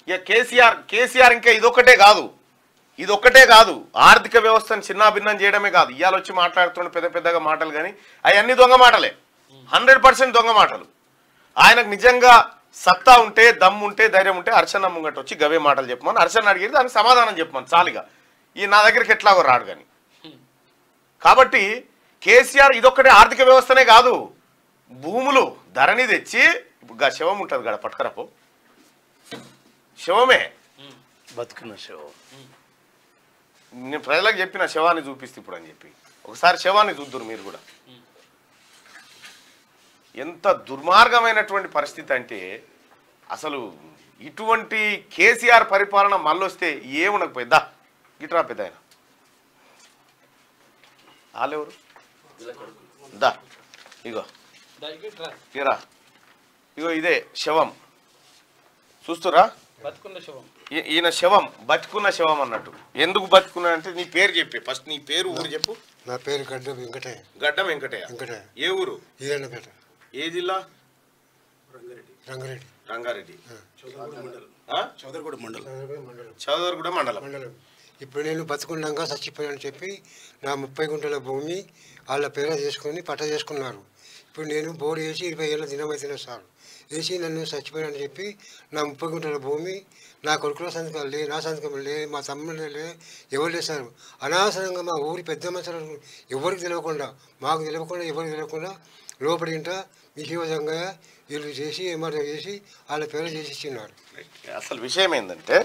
ఇక కేసీఆర్ ఇంకా ఇదొక్కటే కాదు ఆర్థిక వ్యవస్థను చిన్నాభిన్నం చేయడమే కాదు. ఇవాళ వచ్చి మాట్లాడుతున్న పెద్దగా మాటలు కానీ అవన్నీ దొంగ మాటలే, 100% దొంగ మాటలు. ఆయనకు నిజంగా సత్తా ఉంటే, దమ్ము ఉంటే, ధైర్యం ఉంటే అర్చన ముంగట వచ్చి గవే మాటలు చెప్పమని అర్చన అడిగేది, దానికి సమాధానం చెప్పమని చాలుగా. ఈ నా దగ్గరికి ఎట్లాగో రాడు కానీ. కాబట్టి కేసీఆర్ ఇదొక్కటే ఆర్థిక వ్యవస్థనే కాదు, భూములు ధరణి తెచ్చి ఇప్పుడు శవం ఉంటుంది కదా పట్టుకరపో, శవమే బతుకున్న శవం. నేను ప్రజలకు చెప్పిన శవాన్ని చూపిస్తే ఇప్పుడు అని చెప్పి ఒకసారి శవాన్ని చూద్దురు మీరు కూడా. ఎంత దుర్మార్గమైనటువంటి పరిస్థితి అంటే అసలు ఇటువంటి కేసీఆర్ పరిపాలన మళ్ళొస్తే ఏముండకపోయిందా గిట్రా పెద్ద ఆయన వాళ్ళెవరు దా ఇగో తీరా ఇగో ఇదే శవం చూస్తురా, ఈయన శవం బతుకున్న శవం అన్నట్టు. ఎందుకు బతుకున్నా అంటే నీ పేరు చెప్పి ఫస్ట్, నీ పేరు ఊరు చెప్పు. నా పేరు గడ్డం వెంకటయ్య. గడ్డం వెంకటయ్య. ఏ ఊరు? ఈరన్నపేట. ఏ జిల్లా? రంగారెడ్డి. చౌదర్గూడ మండలం. ఇప్పుడు నేను బతుకున్నాక చచ్చిపోయానని చెప్పి నా 30 గుంటల భూమి వాళ్ళ పేర చేసుకొని పట్ట చేసుకున్నారు. ఇప్పుడు నేను బోర్డు వేసి 20 ఏళ్ళ దినమైతేనే సార్ వేసి నన్ను చచ్చిపోయానని చెప్పి నా 30 గుంటల భూమి నా కొడుకుల సంతకాలు లే, నా సంతకం లే, మా తమ్ముళ్ళు లే, ఎవరు లేసారు. అనవసరంగా మా ఊరి పెద్ద మనుషులు ఎవరికి తెలియకుండా, మాకు తెలియకుండా, ఎవరికి తెలియకుండా లోపడింట విషయంగా వీళ్ళు చేసి ఏమాటో చేసి వాళ్ళ పేరు చేసి ఇచ్చినారు. అసలు విషయం ఏంటంటే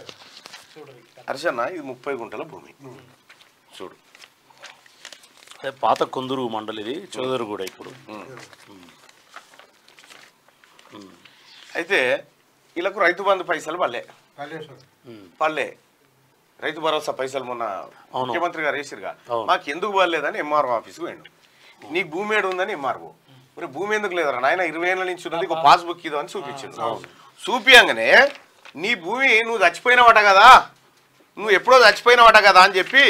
హర్షన్న ఇది 30 గుంటల భూమి చూడు, పాత కొందరు మండలి, ఇది చౌదరిగూడ ఇప్పుడు. అయితే వీళ్ళకు రైతు బంధు పైసలు పల్లె రైతు భరోసా పైసలు మొన్న ముఖ్యమంత్రి గారు వేసిరుగా, మాకు ఎందుకు పడలేదని ఎంఆర్ఓ ఆఫీస్కి పోయిండు. నీకు భూమి ఏడు ఉందని ఎంఆర్ఓ, మరి భూమి ఎందుకు లేదరా నాయన 20 ఏళ్ళ నుంచి ఉన్నది, ఒక పాస్బుక్ ఇదో అని చూపించిండు. చూపియంగానే నీ భూమి నువ్వు చచ్చిపోయినవట కదా, నువ్వు ఎప్పుడో చచ్చిపోయినవట కదా అని చెప్పి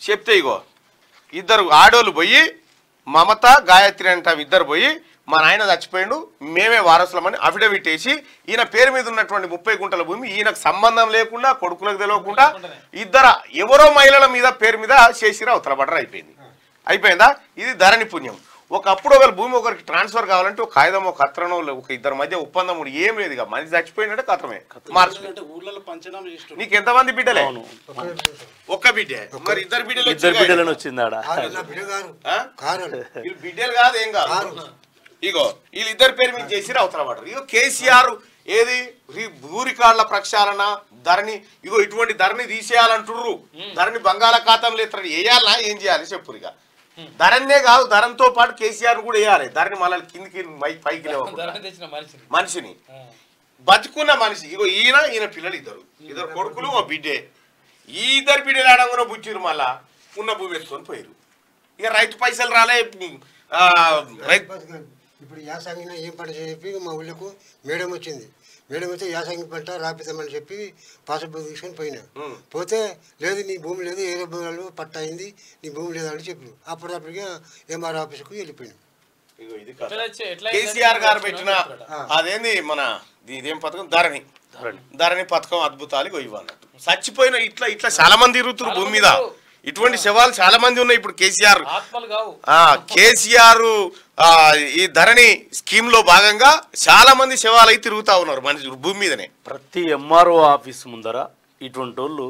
చెప్తే ఇగో ఇద్దరు ఆడోళ్ళు పోయి, మమత గాయత్రి అంట ఇద్దరు పోయి మా నాయన చచ్చిపోయిండు మేమే వారసులమని అఫిడవిట్ వేసి ఈయన పేరు మీద ఉన్నటువంటి 30 గుంటల భూమి ఈయనకు సంబంధం లేకుండా, కొడుకులకు తెలియకుండా ఇద్దరు ఎవరో మహిళల మీద పేరు మీద చేసిరా అవతల బట్టర్ అయిపోయిందా. ఇది ధరణి పుణ్యం. ఒకప్పుడు ఒకరు భూమి ఒకరికి ట్రాన్స్ఫర్ కావాలంటే ఒక కాగితం, ఒక కత్రనో, ఒక ఇద్దరి మధ్య ఒప్పందం కూడా ఏం లేదు. ఇక మనిషి చచ్చిపోయినట్టే కత్రమే మార్చు. నీకు ఎంతమంది బిడ్డలే? ఒక్క బిడ్డే. మరి ఇద్దరు బిడ్డలు వచ్చిందాడ బిడ్డలు కాదు, ఏం కాదు. ఇగో వీళ్ళిద్దరి పేరు మీద చేసి అవతల పడరు. ఇగో కేసీఆర్ ఏది భూ రికార్డుల ప్రక్షాళన ధరణి, ఇగో ఇటువంటి ధరణి తీసేయాలంటుర్రు, ధరణి బంగాళాఖాతంలో వేయాలనా ఏం చేయాలి చెప్పు. ఇక ధరణే కాదు, ధరణితో పాటు కేసీఆర్ కూడా వేయాలి. ధరణి మళ్ళీ కిందికి పైకి మనిషిని బతుకున్న మనిషి. ఇగో ఈయన పిల్లలు ఇద్దరు కొడుకులు, ఓ బిడ్డే. ఈ ఇద్దరు బిడ్డలు ఆడంగా బుచ్చిరు, మళ్ళా ఉన్న భూమి వేసుకొని పోయారు. ఇక రైతు పైసలు రాలే. ఇప్పుడు యాసంగిన ఏం పంట చెప్పి మా ఊళ్ళకు మేడం వచ్చింది. మేడం వస్తే యాసంగి పంట రాపిద్దామని చెప్పి పాస్బుక్ తీసుకొని పోయినా. పోతే లేదు నీ భూమి లేదు, ఏదో భూములు పట్ట అయింది, నీ భూమి లేదని చెప్పారు. అప్పటికప్పటికే ఎంఆర్ ఆఫీస్కు వెళ్ళిపోయినాం. కేసీఆర్ గారు పెట్టిన అదేంది మన ఇదేం పథకం, ధరణి పథకం అద్భుతాలు ఇవ్వన్నట్టు. చచ్చిపోయిన ఇట్లా చాలా మంది తిరుగుతున్నారు భూమి మీద. ఇటువంటి శవాలు చాలా మంది ఉన్నాయి. ఇప్పుడు కేసీఆర్ ఈ ధరణి స్కీమ్ లో భాగంగా చాలా మంది శవాలు అయితే తిరుగుతా ఉన్నారు మనిషి భూమి మీదనే. ప్రతి ఎంఆర్ఓ ఆఫీస్ ముందర ఇటువంటి వాళ్ళు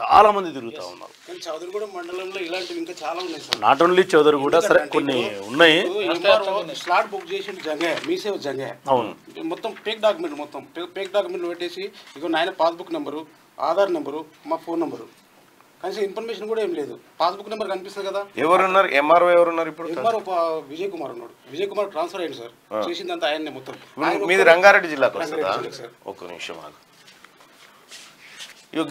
చాలా మంది తిరుగుతా ఉన్నారు. చౌదరిగూడ మండలంలో ఇలాంటివి ఇంకా చాలా ఉన్నాయి. నాట్ ఓన్లీ చౌదరిగూడ, సరే కొన్ని ఉన్నాయి. స్లాట్ బుక్ చేసి మీసేవ్ జంగే మొత్తం ఫేక్ డాక్యుమెంట్ పెట్టేసి ఇగో నాయన పాస్బుక్ నెంబరు, ఆధార్ నెంబరు, మా ఫోన్ నెంబరు, కనీసం ఇన్ఫర్మేషన్ కూడా ఏం లేదు. పాస్బుక్ నెంబర్ కనిపిస్తుంది కదా. ఎవరున్నారు ఎంఆర్ఓ? ఎవరున్నారు ఇప్పుడు? ఎంఆర్ఓ విజయ్ కుమార్ ఉన్నాడు. విజయ్ కుమార్ ట్రాన్స్ఫర్ అయ్యింది సార్. చేసిందంతా ఆయన్నే మొత్తం. మీది రంగారెడ్డి జిల్లాకు వస్తుందా? ఒక్క నిమిషం ఆగు.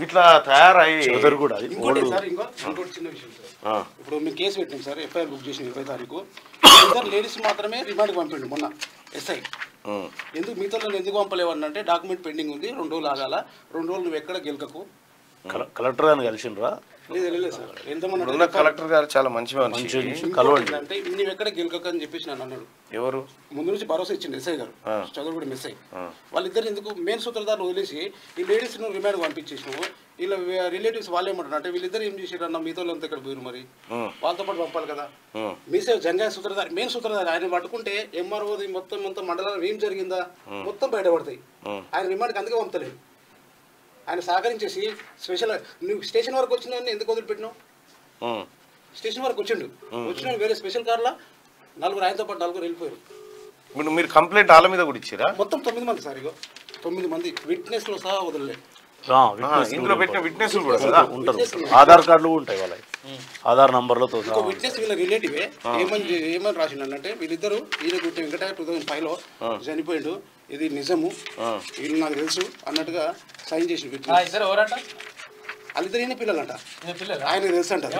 ఇట్లా తయారయ్యి ఇంకోటి చిన్న విషయం సార్. ఇప్పుడు మేము కేసు పెట్టినాం సార్, ఎఫ్ఐఆర్ బుక్ చేసిన 20 తారీఖు. ఇద్దరు లేడీస్ మాత్రమే రిమాండ్కి పంపిండు మొన్న ఎస్ఐ. ఎందుకు మిగతా ఎందుకు పంపలేవన్నంటే డాక్యుమెంట్ పెండింగ్ ఉంది, 2 రోజులు ఆగాల, 2 రోజులు నువ్వు ఎక్కడ గెలకకు. కలెక్టర్ అని కలిసిండ్రా? లేదు సార్ ఎంతమంది ఉన్న కలెక్టర్ గారు చాలా మంచి మనిషి. కలవండి. అంటే నువ్వు ఎక్కడ గెలకక అని చెప్పేసి నన్ను అన్నాడు. ఎవరు ముందు నుంచి భరోసా ఇచ్చింది ఎస్ఐ గారు, చదువుకుడు ఎస్ఐ. వాళ్ళిద్దరు ఎందుకు మెయిన్ సూత్రధారులు వదిలేసి ఈ లేడీస్ ను రిమాండ్ పంపించేసినావు. వీళ్ళ రిలేటివ్స్ వాళ్ళు ఏమంటారు అంటే వీళ్ళిద్దరు ఏం చేసారు అన్న మీతో అంతా ఇక్కడ పోయారు, మరి వాళ్ళతో పాటు పంపాలి కదా. మీసే జంగా సూత్రధారి మెయిన్ సూత్రధారి ఆయన పట్టుకుంటే ఎంఆర్ఓది మొత్తం మండలాలు ఏం జరిగిందా మొత్తం బయటపడతాయి. ఆయన రిమాండ్కి అందుకే పంపలేదు. ఆయన సహకరించేసి స్పెషల్ నువ్వు స్టేషన్ వరకు వచ్చిన ఎందుకు వదిలిపెట్టినావు? స్టేషన్ వరకు వచ్చిన వేరే స్పెషల్ కార్లా నలుగురు ఆయనతో పాటు నలుగురు వెళ్ళిపోయారు. మీరు కంప్లైంట్ వాళ్ళ మీద కూడా ఇచ్చారా? మొత్తం 9 మంది సార్, ఇగో 9 మంది విట్నెస్లో సహా వదలలేదు. ఇందులో పెట్టిన విట్నెస్ కూడా ఉంటారు, ఆధార్ కార్డులు ఉంటాయి వాళ్ళ ఆధార్ నంబర్లతో. విట్నెస్ వీళ్ళ రిలేటివే ఏమని రాసిండే వీళ్ళిద్దరు ఈయన గుట్టి వెంకట 2005లో చనిపోయిండు, ఇది నిజము, వీళ్ళు నాకు తెలుసు అన్నట్టుగా సైన్ చేసి వాళ్ళిద్దరు ఈయన పిల్లలంట, ఆయనకు తెలుసు అంటారు.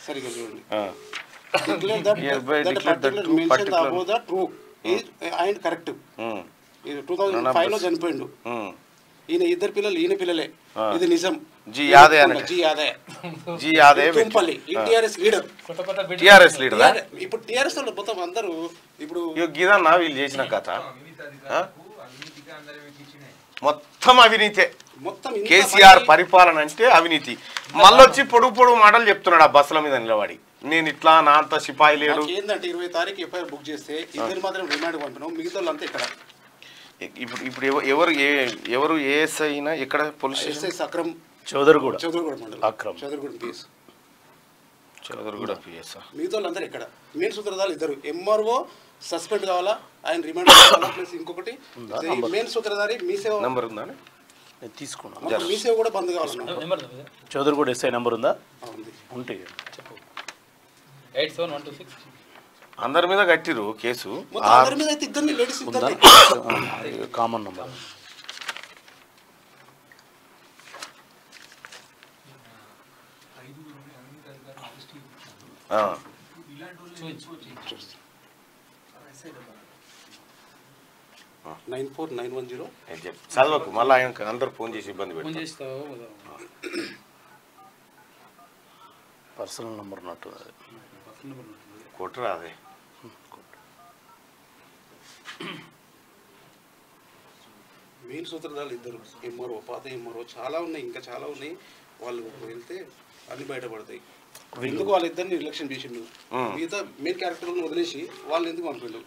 సరిగ్గా చూడండి. Declare that particular mention above the true is and correct. 2005 లో చనిపోయిండు. ఈయన ఇద్దరు పిల్లలు ఈయన పిల్లలే, ఇది నిజం. G Yadav Tumpalli TRS leader. ఇప్పుడు టిఆర్ఎస్ వాళ్ళు మొత్తం అందరూ ఇప్పుడు గీదన్నా వీళ్ళు చేసిన కథ మొత్తం అవినీతే. కేసీఆర్ పరిపాలన అంటే అవినీతి. మళ్ళొచ్చి పొడుగు మాటలు చెప్తున్నాడు ఆ బస్సుల మీద నిలబడి, నేను ఇట్లా నా అంత సిపాయి లేడు. ఏంటంటే 20 తారీఖు ఎఫ్ఐఆర్ బుక్ చేస్తే ఇద్దరు మాత్రం రిమాండ్ పంపినాం, మిగతా వాళ్ళంతా ఇక్కడ. ఇప్పుడు ఎవరు ఏఎస్ఐ అయినా ఇక్కడ పోలీస్ స్టేషన్ అక్రమ్ చౌదరిగూడ మండలం అక్రమ్ చౌదరిగూడ పిఎస్ చౌదరిగూడ పిఎస్. మిగతా వాళ్ళందరూ ఇక్కడ. మెయిన్ సూత్రధారులు ఇద్దరు, ఎంఆర్ఓ సస్పెండ్ కావాలా, ఆయన రిమాండ్ కావాలా, ప్లస్ ఇంకొకటి మెయిన్ సూత్రధారి మీసేవ నంబర్ ఉందా తీసుకున్నాను, మీసేవ కూడా బంద్ కావాలన్నా. చౌదరిగూడ ఎస్ఐ నెంబర్ ఉందా? ఉంటే అందరి మీద కట్టిరు కేసు. కామన్ నంబర్ చదవకు, మళ్ళీ ఆయన అందరు ఫోన్ చేసి ఇబ్బంది పెడతారు. పర్సనల్ నంబర్ నట్టు కొట్టరా అదే. మెయిన్ సూత్రధారులు ఇద్దరు, ఎంఆర్ఓ పాత ఎంఆర్ఓ చాలా ఉన్నాయి, ఇంకా చాలా ఉన్నాయి. వాళ్ళు వెళ్తే అన్ని బయటపడతాయి. ఎందుకు వాళ్ళిద్దరిని నిర్లక్ష్యం చేసిండు, మిగతా మెయిన్ క్యారెక్టర్లను వదిలేసి వాళ్ళు ఎందుకు పంపిండు?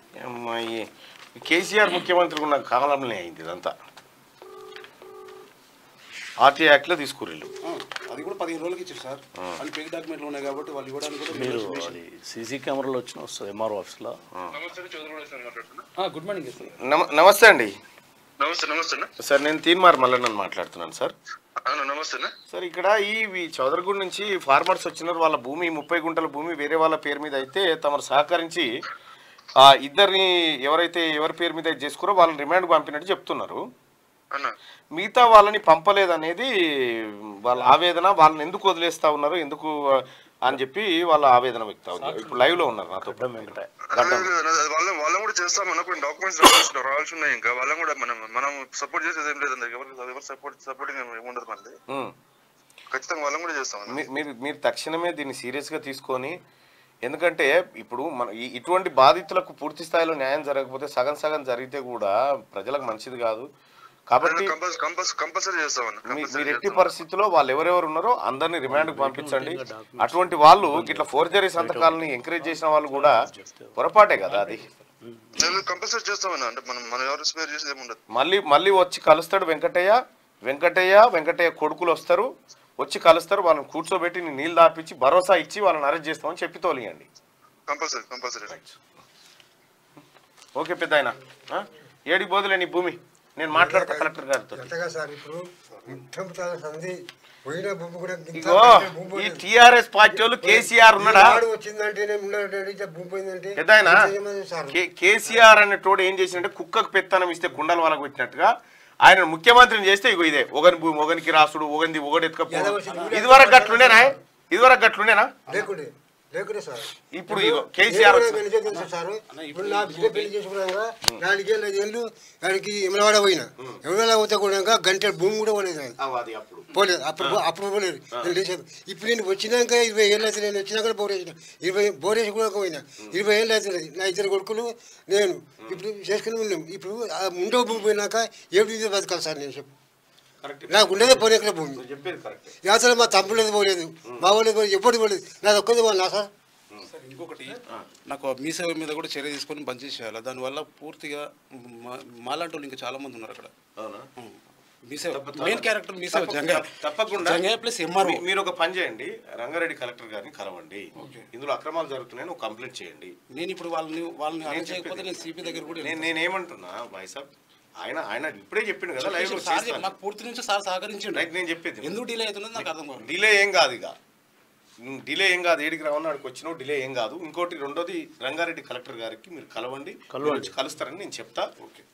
కేసీఆర్ ముఖ్యమంత్రి ఉన్న కాలంలోనే అయింది ఇదంతా. ఆర్టీ యాక్ట్ లో తీసుకురెళ్ళు, అది కూడా 15 రోజులకి ఇచ్చారు సార్. అది ఫేక్ డాక్యుమెంట్లు ఉన్నాయి కాబట్టి వాళ్ళు ఇవ్వడానికి కూడా. మీరు అది సీసీ కెమెరాలో వచ్చిన వస్తుంది ఎంఆర్ఓ ఆఫీస్లో. Good morning sir. నమస్తే అండి. నమస్తే సార్, నేను తీన్మార్ మల్లన్నని మాట్లాడుతున్నాను సార్. నమస్తే సార్, ఇక్కడ ఈ చౌదరిగూడ నుంచి ఫార్మర్స్ వచ్చినారు, వాళ్ళ భూమి 30 గుంటల భూమి వేరే వాళ్ళ పేరు మీద అయితే తమరు సహకరించి ఇద్దరిని ఎవరి పేరు మీద చేసుకురో వాళ్ళని రిమాండ్ పంపినట్టు చెప్తున్నారు. మిగతా వాళ్ళని పంపలేదనేది వాళ్ళ ఆవేదన. వాళ్ళని ఎందుకు వదిలేస్తా ఉన్నారు, ఎందుకు అని చెప్పి వాళ్ళ ఆవేదన వ్యక్తం అవుతుంది. ఇప్పుడు లైవ్ లో ఉన్నారు నాతో. వాళ్ళని కూడా చేస్తాం, మనకు డాక్యుమెంట్స్ రావాల్సి ఉన్నాయి. ఇంకా వాళ్ళని కూడా మనం సపోర్ట్ చేసేది ఏం లేదు, ఎవరు సపోర్టింగ్ ఉండదు మనది. ఖచ్చితంగా వాళ్ళని కూడా చేస్తాం. మీరు తక్షణమే దీన్ని సీరియస్ గా తీసుకొని, ఎందుకంటే ఇప్పుడు మన ఇటువంటి బాధితులకు పూర్తి స్థాయిలో న్యాయం జరగకపోతే సగం జరిగితే కూడా ప్రజలకు మంచిది కాదు. కాబట్టి మీరు ఎట్టి పరిస్థితుల్లో వాళ్ళు ఎవరెవరు ఉన్నారో అందరినీ రిమాండ్ పంపించండి. అటువంటి వాళ్ళు ఇట్లా ఫోర్జరీ సంతకాలని ఎంకరేజ్ చేసిన వాళ్ళు కూడా పొరపాటే కదా అది. మళ్ళీ వచ్చి కలుస్తాడు వెంకటయ్య కొడుకులు వస్తారు, వచ్చి కలుస్తారు, వాళ్ళని కూర్చోబెట్టి నీళ్ళు దాపించి భరోసా ఇచ్చి వాళ్ళని అరెస్ట్ చేస్తామని చెప్పి తోలియండి. ఓకే పెద్ద ఆయన, ఏడి బోదులే నీ భూమి, నేను మాట్లాడతా కలెక్టర్ గారితో. ఈ టిఆర్ఎస్ పార్టీ వాళ్ళు కేసీఆర్ ఉన్నాడా? కేసీఆర్ అనేటోడు ఏం చేసిందంటే కుక్కకు పెత్తనం ఇస్తే కుండల వాళ్ళకు పెట్టినట్టుగా ఆయన ముఖ్యమంత్రిని చేస్తే ఇదే ఒకని భూమి ఒకనికి రాసుడు, ఒకటి ఎత్తుకపో. ఇదివరకు గట్లుండేనా? లేకుంటే సార్ ఇప్పుడు ఇగో కేసీఆర్ సార్ ఇప్పుడు నా బిడ్డ పెళ్లి చేసుకున్నాక 4 ఏళ్ళు 5 ఏళ్ళు దానికి ఎమలవాడ పోయినా ఎమలవాడ పోతే కూడా గంటల భూమి కూడా పోలేదు పోలేదు అప్పుడు పోలేదు ఇప్పుడు నేను వచ్చినాక 20 ఏళ్ళు అయితే నేను వచ్చినాక బోర్ వేసిన 20 బోర్ వేసి కూడా పోయినా 20 ఏళ్ళు అవుతుంది నా 2 కొడుకులు నేను ఇప్పుడు చేసుకుని ఉన్నాం ఇప్పుడు ముండో భూమి పోయినాక ఏడు బతకాలి సార్ నేను చెప్పు నాకు ఉండేదే పోలేక భూమి అసలు మా తమ్ముళ్ళది పోలేదు మా వాళ్ళు పోలేదు ఎప్పుడు పోలేదు నాది ఒక్కది పోనా సార్ ఇంకొకటి నాకు మీ సేవ మీద కూడా చర్య తీసుకొని బంద్ చేసేయాలి దానివల్ల పూర్తిగా మాలాంటి వాళ్ళు ఇంకా చాలా మంది ఉన్నారు అక్కడ మీ సేవ మెయిన్ క్యారెక్టర్ మీ సేవ తప్పకుండా ప్లస్ ఎంఆర్ఓ మీరు ఒక పని చేయండి రంగారెడ్డి కలెక్టర్ గారిని కలవండి ఇందులో అక్రమాలు జరుగుతున్నాయని ఒక కంప్లైంట్ చేయండి నేను ఇప్పుడు వాళ్ళని చేయకపోతే నేను సిపి దగ్గర కూడా నేనేమంటున్నా భాయ్ సాబ్ ఆయన ఇప్పుడే చెప్పిండు కదా లైవ్ నాకు పూర్తి నుంచి సార్ సహకరించండి నేను చెప్పేది ఎందుకు డిలే అవుతుందో నాకు అర్థం కాదు డిలే ఏం కాదు ఇక డిలే ఏం కాదు ఏడికి రావడానికి వచ్చినావు డిలే ఏం కాదు ఇంకోటి రెండోది రంగారెడ్డి కలెక్టర్ గారికి మీరు కలవండి కలుస్తారని నేను చెప్తా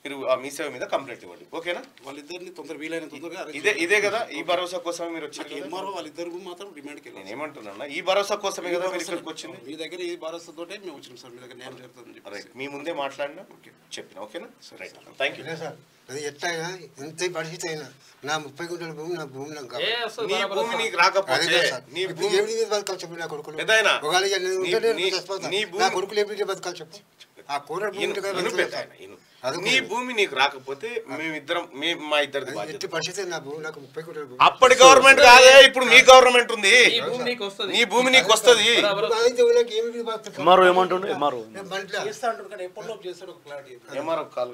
మీరు మీ సేవ మీద కంప్లైంట్ ఇవ్వండి ఓకేనా వాళ్ళిద్దరిని తొందర వీలైన తొందరగా ఇదే కదా ఈ భరోసా కోసమే మీరు వచ్చారు ఎంఆర్ఓ వాళ్ళిద్దరు మాత్రం డిమాండ్కి నేను ఏమంటున్నా ఈ భరోసా కోసమే కదా మీరు ఇక్కడికి వచ్చింది మీ దగ్గర ఈ భరోసాతోటే మేము వచ్చినాం సార్ మీ దగ్గర న్యాయం జరుగుతుంది మీ ముందే మాట్లాడినా చెప్పిన ఓకేనా రైట్ థ్యాంక్ యూ సార్ అది ఎట్లయినా ఎంత పరిస్థితి అయినా నా 30 గుంటల భూమి నా భూమి నాకు కావాలి. నీ భూమి నీకు రాకపోతే నీ భూమి ఎవరి మీద బతకాలి చెప్పు నా కొడుకులు పెద్దయినా నా కొడుకులు ఎప్పుడు బతకాలి చెప్పు ఆ కూర నీ భూమి నీకు రాకపోతే మా ఇద్దరిది ఎట్టి పరిస్థితి నా భూమి నాకు 30 గుంటల భూమి అప్పటి గవర్నమెంట్ కాదే ఇప్పుడు మీ గవర్నమెంట్ ఉంది నీ భూమి నీకు వస్తుంది ఎంఆర్ఓ ఏమంటుండే ఎంఆర్ఓ ఎంఆర్ఓ కాల్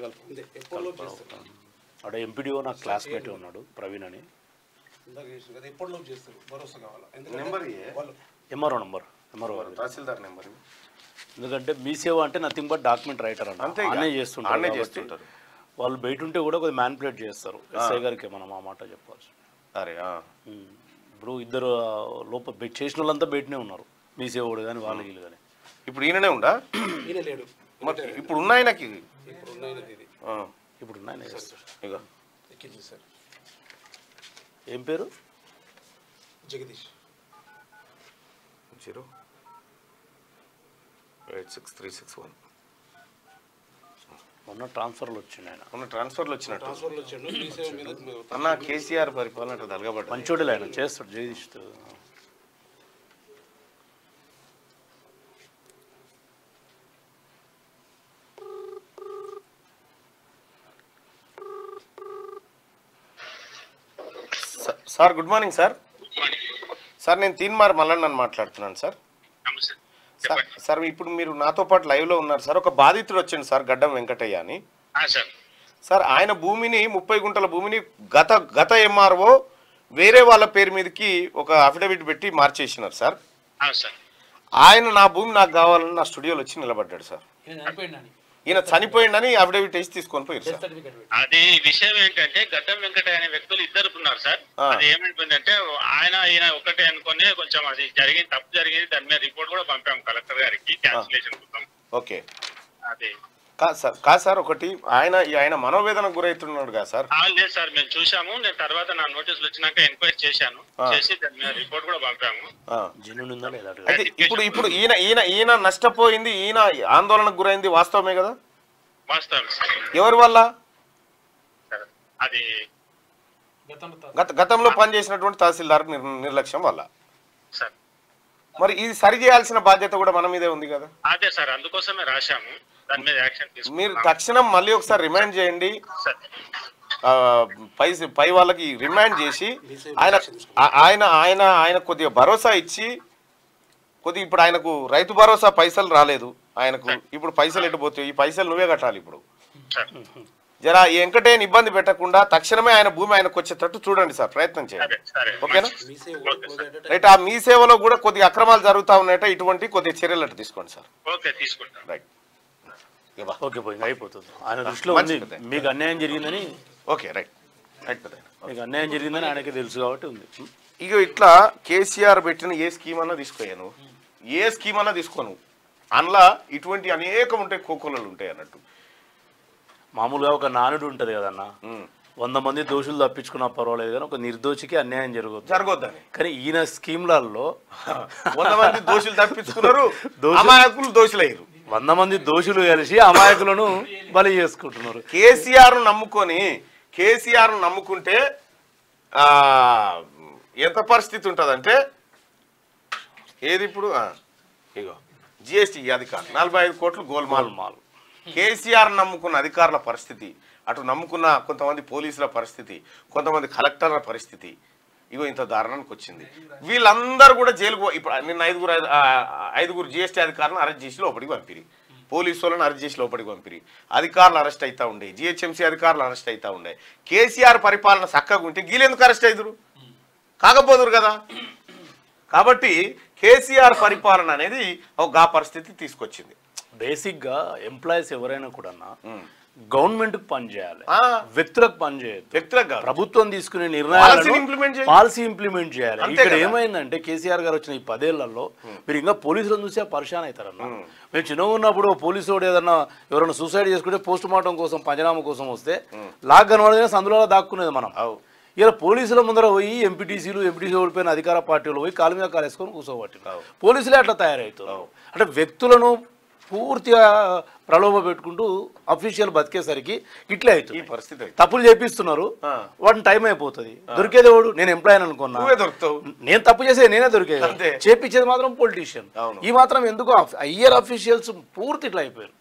అక్కడ ఎంపీడీఓ నాకు క్లాస్మేట్ ఉన్నాడు ప్రవీణ్ అని నెంబర్ ఎంఆర్ఓ నంబర్ ఎంఆర్ఓ తహసీల్దార్ నెంబర్ ఎందుకంటే మీ సేవ అంటే నథింగ్ బట్ డాక్యుమెంట్ రైటర్ అంటే అనే చేస్తుంటారు వాళ్ళు బయట ఉంటే కూడా కొద్దిగా మ్యానిపులేట్ చేస్తారు ఎస్ఐ గారికి మనం ఆ మాట చెప్పాల్సి అరే ఇప్పుడు ఇద్దరు లోపల చేసిన వాళ్ళంతా బయటనే ఉన్నారు మీ సేవడు కానీ వాళ్ళ వీళ్ళు కానీ ఇప్పుడు ఈయననే ఉండా ఇప్పుడు ఉన్నాయి నాకు ఇప్పుడు ఉన్నాయి ఇక ఏం పేరు జగదీష్ 08636 మొన్న ట్రాన్స్ఫర్లు వచ్చింది ఆయన మొన్న ట్రాన్స్ఫర్లు వచ్చినట్టు మీ సేవ మీద అన్న కేసీఆర్ పరిపాలన తలగబడ్డ మంచోడులే ఆయన చేస్తాడు Jagadish sir good morning sir sir నేను తీన్మార్ మల్లన్నని మాట్లాడుతున్నాను సార్ సార్ ఇప్పుడు మీరు నాతో పాటు లైవ్లో ఉన్నారు సార్ ఒక బాధితుడు వచ్చింది సార్ గడ్డం వెంకటయ్య అని సార్ ఆయన భూమిని 30 గుంటల భూమిని గత ఎంఆర్ఓ వేరే వాళ్ళ పేరు మీదకి ఒక అఫిడవిట్ పెట్టి మార్చేసినారు సార్ ఆయన నా భూమి నాకు కావాలని నా స్టూడియోలో వచ్చి నిలబడ్డాడు సార్ ఈయన చనిపోయిండని అఫిడవిట్ వేసి తీసుకొని పోయారు సార్ అది విషయం ఏంటంటే గడ్డం వెంకటయ్య అనే వ్యక్తులు ఇద్దరు ఉన్నారు సార్ అది ఏమైపోయిందంటే ఈయన ఒకటే అనుకుని కొంచెం అది తప్పు జరిగింది దాని మీద రిపోర్ట్ కూడా పంపాము కలెక్టర్ గారికి క్యాన్సిలేషన్ కోసం ఓకే అది కాదు సార్ ఒకటి ఆయన మనోవేదనకు గురవుతున్నాడు కదా సార్ లేదు సార్ మేము చూసాము నేను తర్వాత నా నోటీసులు వచ్చినాక ఎంక్వైరీ చేశాను చేసి దాని మీద రిపోర్ట్ కూడా పంపాము అయితే ఇప్పుడు ఈయన నష్టపోయింది ఈయన ఆందోళనకు గురైంది వాస్తవమే కదా వాస్తవం ఎవరి వల్ల అది గతంలో పనిచేసినటువంటి తహసీల్దార్ నిర్లక్ష్యం వల్ల సార్ మరి ఇది సరి చేయాల్సిన బాధ్యత కూడా మన మీదే ఉంది కదా అదే సార్ అందుకోసమే రాశాము దాని మీద యాక్షన్ తీసుకుంటాం మీరు తక్షణం మళ్ళీ ఒకసారి రిమైండ్ చేయండి పై వాళ్ళకి రిమైండ్ చేసి ఆయన కొద్దిగా భరోసా ఇచ్చి కొద్దిగా ఇప్పుడు ఆయనకు రైతు భరోసా పైసలు రాలేదు ఆయనకు ఇప్పుడు పైసలు ఎట్టుపోతాయి ఈ పైసలు నువ్వే కట్టాలి ఇప్పుడు జరా వెంకటేని ఇబ్బంది పెట్టకుండా తక్షణమే ఆయన భూమి ఆయనకు వచ్చేటట్టు చూడండి సార్ ప్రయత్నం చేయండి ఓకేనా రైట్ ఆ మీ సేవలో కూడా కొద్దిగా అక్రమాలు జరుగుతూ ఉన్నాయట ఇటువంటి కొద్దిగా చర్యలు తీసుకోండి సార్ రైట్ ఓకే పోయింది అయిపోతుంది ఆయన దృష్టిలో ఉంది మీకు అన్యాయం జరిగిందని ఓకే రైట్ మీకు అన్యాయం జరిగిందని ఆయనకి తెలుసు కాబట్టి ఉంది ఇక ఇట్లా కేసీఆర్ పెట్టిన ఏ స్కీమ్ అన్నా తీసుకోయాను ఏ స్కీమ్ అన్నా తీసుకోను అందులో ఇటువంటి అనేకం ఉంటాయి కోకోలలు ఉంటాయి అన్నట్టు మామూలుగా ఒక నానుడు ఉంటుంది కదన్న 100 మంది దోషులు తప్పించుకున్నా పర్వాలేదు కానీ ఒక నిర్దోషికి అన్యాయం జరగొద్దని. కానీ ఈయన స్కీమ్లలో 100 మంది దోషులు తప్పించుకున్నారు, అమాయకులు దోషులయ్యారు. 100 మంది దోషులు కలిసి అమాయకులను బలి చేసుకుంటున్నారు. కేసీఆర్ నమ్ముకుంటే ఎంత పరిస్థితి ఉంటుందంటే ఏది ఇప్పుడు ఇగో జిఎస్టీ అధికారులు 45 కోట్లు గోల్మాల్. కేసీఆర్ నమ్ముకున్న అధికారుల పరిస్థితి, అటు నమ్ముకున్న కొంతమంది పోలీసుల పరిస్థితి, కొంతమంది కలెక్టర్ల పరిస్థితి ఇగో ఇంత దారుణానికి వచ్చింది. వీళ్ళందరూ కూడా జైలుకు ఇప్పుడు నిన్న ఐదుగురు జిఎస్టీ అధికారులను అరెస్ట్ చేసి లోపలికి పంపిరి, పోలీసు వాళ్ళని అరెస్ట్ చేసి లోపలికి పంపిరి, అధికారులు అరెస్ట్ అవుతూ ఉండే, జిహెచ్ఎంసీ అధికారులు అరెస్ట్ అవుతూ ఉండే. కేసీఆర్ పరిపాలన చక్కగా ఉంటే వీళ్ళెందుకు అరెస్ట్ అవుతురు? కాకపోదురు కదా. కాబట్టి కేసీఆర్ పరిపాలన అనేది ఒక పరిస్థితి తీసుకొచ్చింది. బేసిక్గా ఎంప్లాయీస్ ఎవరైనా కూడా గవర్నమెంట్కి పనిచేయాలి, వ్యక్తులకు పనిచేయదు. వ్యక్తులకు ప్రభుత్వం తీసుకునే నిర్ణయాలు పాలసీ ఇంప్లిమెంట్ చేయాలి. ఇక్కడ ఏమైందంటే కేసీఆర్ గారు వచ్చిన ఈ 10 ఏళ్లలో మీరు ఇంకా పోలీసులను చూసి పరిశాన్ అవుతారన్న. మేము చిన్నగా ఉన్నప్పుడు పోలీసు వాడు ఏదన్నా ఎవరైనా సూసైడ్ చేసుకుంటే పోస్ట్ మార్టం కోసం పంచనామా కోసం వస్తే లాక్ కనబడగానే సందులో దాక్కునేది మనం. ఇలా పోలీసుల ముందర పోయి ఎంపీటీసీ ఓడిపోయిన అధికార పార్టీలు పోయి కాలు మీద కాలేసుకొని కూర్చోబట్టినారు. పోలీసులే అట్లా తయారవుతున్నారు. అంటే వ్యక్తులను పూర్తిగా ప్రలోభ పెట్టుకుంటూ అఫీషియల్ బతికేసరికి ఇట్లే అవుతుంది ఈ పరిస్థితి. తప్పులు చేపిస్తున్నారు, వాటిని టైం అయిపోతుంది. దొరికేది వాడు నేను ఎంప్లాయ్ అనుకున్నా, నేను తప్పు చేసేది నేనే దొరికేది, చేపించేది మాత్రం పొలిటీషియన్. ఈ మాత్రం ఎందుకు హయ్యర్ అఫీషియల్స్ పూర్తి ఇట్లా అయిపోయారు.